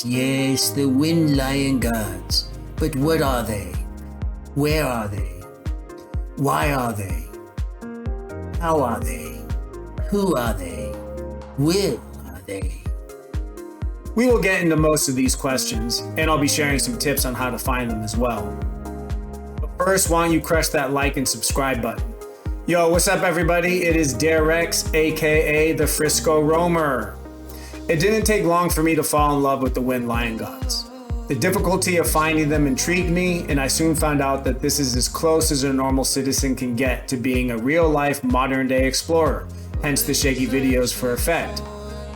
Yes, the windliongods. But what are they? Where are they? Why are they? How are they? Who are they? Will are they? We will get into most of these questions, and I'll be sharing some tips on how to find them as well. But first, why don't you crush that like and subscribe button? Yo, what's up everybody? It is Darewrecks, aka the Frisco Roamer. It didn't take long for me to fall in love with the windliongods. The difficulty of finding them intrigued me, and I soon found out that this is as close as a normal citizen can get to being a real-life, modern-day explorer, hence the shaky videos for effect.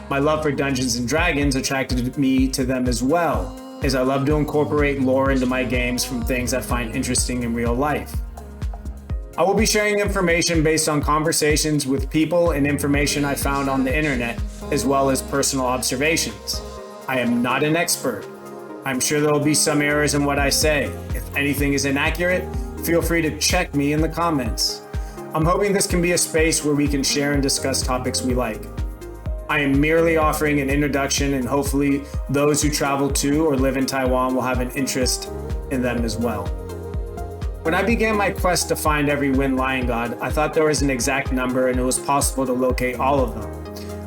My love for Dungeons & Dragons attracted me to them as well, as I love to incorporate lore into my games from things I find interesting in real life. I will be sharing information based on conversations with people and information I found on the internet, as well as personal observations. I am not an expert. I'm sure there will be some errors in what I say. If anything is inaccurate, feel free to check me in the comments. I'm hoping this can be a space where we can share and discuss topics we like. I am merely offering an introduction, and hopefully those who travel to or live in Taiwan will have an interest in them as well. When I began my quest to find every windliongod, I thought there was an exact number and it was possible to locate all of them.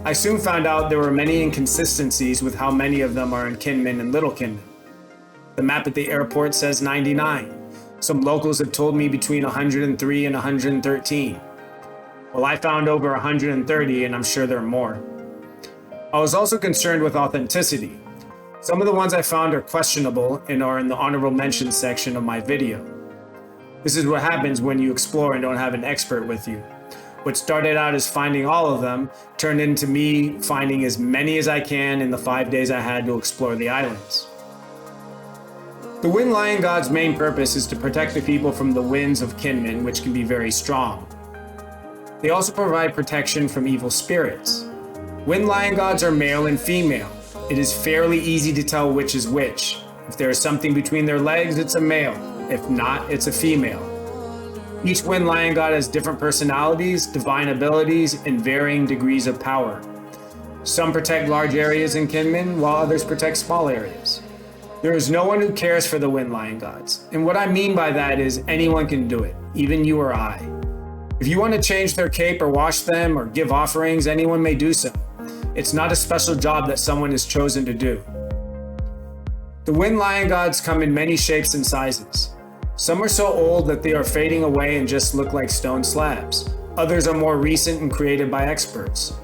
I soon found out there were many inconsistencies with how many of them are in Kinmen and Little Kinmen. The map at the airport says 99. Some locals have told me between 103 and 113. Well, I found over 130 and I'm sure there are more. I was also concerned with authenticity. Some of the ones I found are questionable and are in the honorable mention section of my video. This is what happens when you explore and don't have an expert with you. What started out as finding all of them turned into me finding as many as I can in the 5 days I had to explore the islands. The windliongod's main purpose is to protect the people from the winds of Kinmen, which can be very strong. They also provide protection from evil spirits. Windliongods are male and female. It is fairly easy to tell which is which. If there is something between their legs, it's a male. If not, it's a female. Each windliongod has different personalities, divine abilities, and varying degrees of power. Some protect large areas in Kinmen, while others protect small areas. There is no one who cares for the windliongods, and what I mean by that is anyone can do it, even you or I. If you want to change their cape or wash them or give offerings, anyone may do so. It's not a special job that someone has chosen to do. The windliongods come in many shapes and sizes. Some are so old that they are fading away and just look like stone slabs. Others are more recent and created by experts.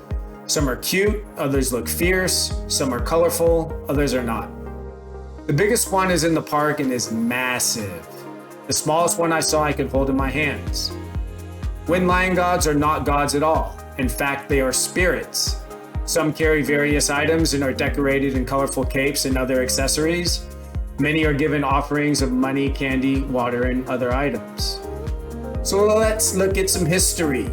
Some are cute, others look fierce, some are colorful, others are not. The biggest one is in the park and is massive. The smallest one I saw I could hold in my hands. Windliongods are not gods at all. In fact, they are spirits. Some carry various items and are decorated in colorful capes and other accessories. Many are given offerings of money, candy, water, and other items. So let's look at some history.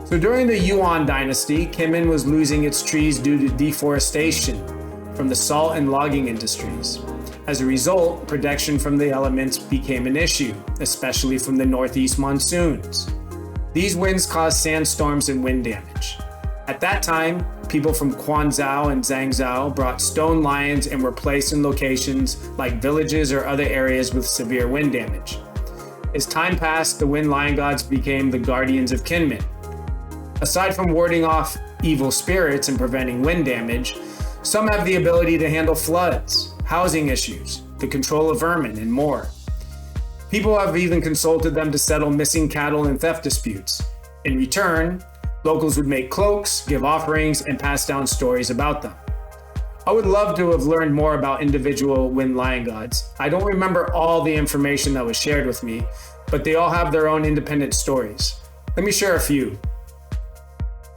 So during the Yuan dynasty, Kinmen was losing its trees due to deforestation from the salt and logging industries. As a result, protection from the elements became an issue, especially from the northeast monsoons. These winds caused sandstorms and wind damage. At that time, people from Quanzhou and Zhangzhou brought stone lions and were placed in locations like villages or other areas with severe wind damage. As time passed, the windliongods became the guardians of Kinmen. Aside from warding off evil spirits and preventing wind damage, some have the ability to handle floods, housing issues, the control of vermin, and more. People have even consulted them to settle missing cattle and theft disputes. In return, locals would make cloaks, give offerings, and pass down stories about them. I would love to have learned more about individual windliongods. I don't remember all the information that was shared with me, but they all have their own independent stories. Let me share a few.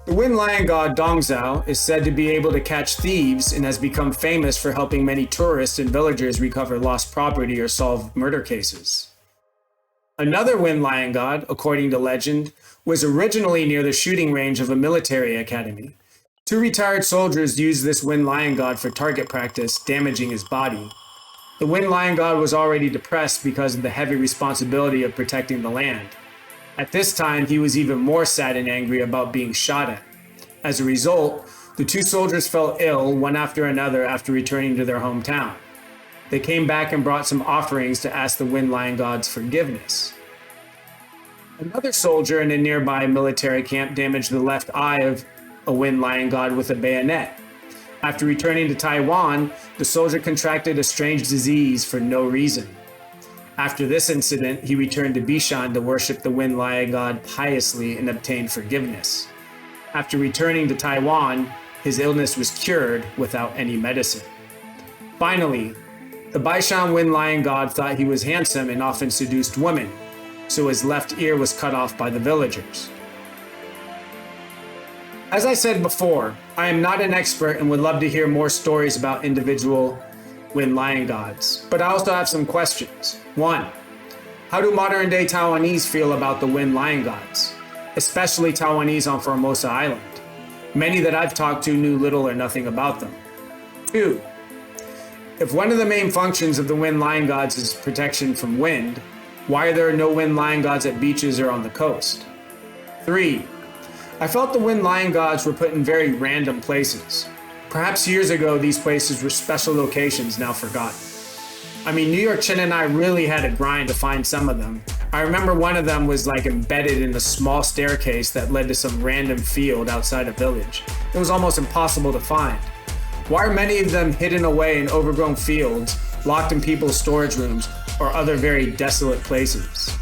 The Wind Lion god Dongzhao is said to be able to catch thieves and has become famous for helping many tourists and villagers recover lost property or solve murder cases. Another Wind Lion god, according to legend, was originally near the shooting range of a military academy. 2 retired soldiers used this Wind Lion god for target practice, damaging his body. The Wind Lion god was already depressed because of the heavy responsibility of protecting the land. At this time, he was even more sad and angry about being shot at. As a result, the 2 soldiers fell ill one after another after returning to their hometown. They came back and brought some offerings to ask the Wind Lion god's forgiveness. Another soldier in a nearby military camp damaged the left eye of a Wind Lion god with a bayonet. After returning to Taiwan, the soldier contracted a strange disease for no reason. After this incident, he returned to Bishan to worship the Wind Lion god piously and obtain forgiveness. After returning to Taiwan, his illness was cured without any medicine. Finally, the Bishan Wind Lion god thought he was handsome and often seduced women, so his left ear was cut off by the villagers. As I said before, I am not an expert and would love to hear more stories about individual Wind Lion gods, but I also have some questions. 1. How do modern day Taiwanese feel about the Wind Lion gods, especially Taiwanese on Formosa Island? Many that I've talked to knew little or nothing about them. 2. If one of the main functions of the Wind Lion gods is protection from wind, why are there no Wind Lion gods at beaches or on the coast? 3. I felt the Wind Lion gods were put in very random places. Perhaps years ago these places were special locations now forgotten. I mean, New York Chin and I really had to grind to find some of them. I remember one of them was like embedded in a small staircase that led to some random field outside a village. It was almost impossible to find. Why are many of them hidden away in overgrown fields, locked in people's storage rooms, or other very desolate places?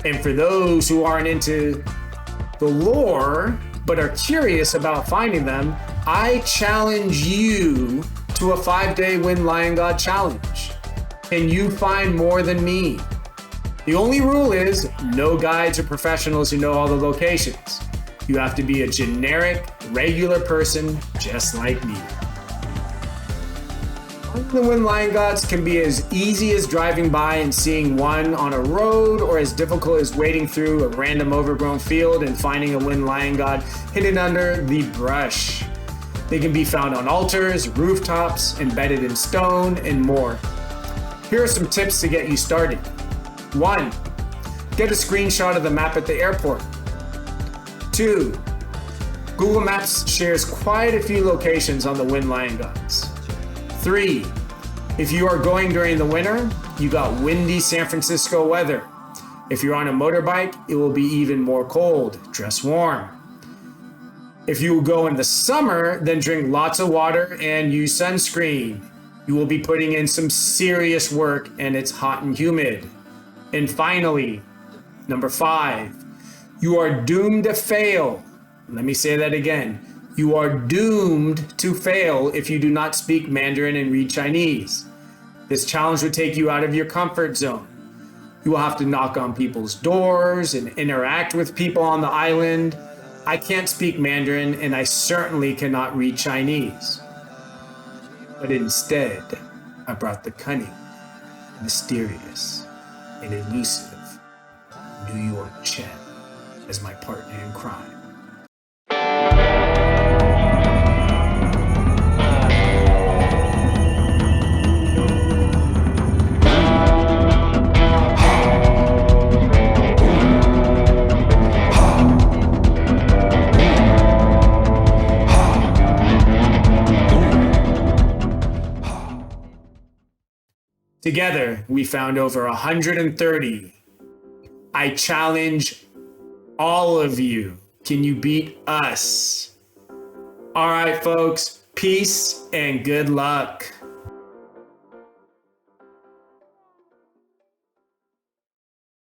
And for those who aren't into the lore, but are curious about finding them, I challenge you to a 5-day Wind Lion God challenge. Can you find more than me? The only rule is no guides or professionals who know all the locations. You have to be a generic, regular person just like me. The Wind Lion Gods can be as easy as driving by and seeing one on a road, or as difficult as wading through a random overgrown field and finding a Wind Lion God hidden under the brush. They can be found on altars, rooftops, embedded in stone, and more. Here are some tips to get you started. 1. Get a screenshot of the map at the airport. 2. Google Maps shares quite a few locations on the Wind Lion Gods. 3. If you are going during the winter, you got windy San Francisco weather. If you're on a motorbike, it will be even more cold. Dress warm. If you go in the summer, then drink lots of water and use sunscreen. You will be putting in some serious work and it's hot and humid. And finally, number 5, you are doomed to fail. Let me say that again. You are doomed to fail if you do not speak Mandarin and read Chinese. This challenge would take you out of your comfort zone. You will have to knock on people's doors and interact with people on the island. I can't speak Mandarin and I certainly cannot read Chinese. But instead, I brought the cunning, mysterious, and elusive New York Chen as my partner in crime. Together, we found over 130. I challenge all of you. Can you beat us? All right, folks. Peace and good luck.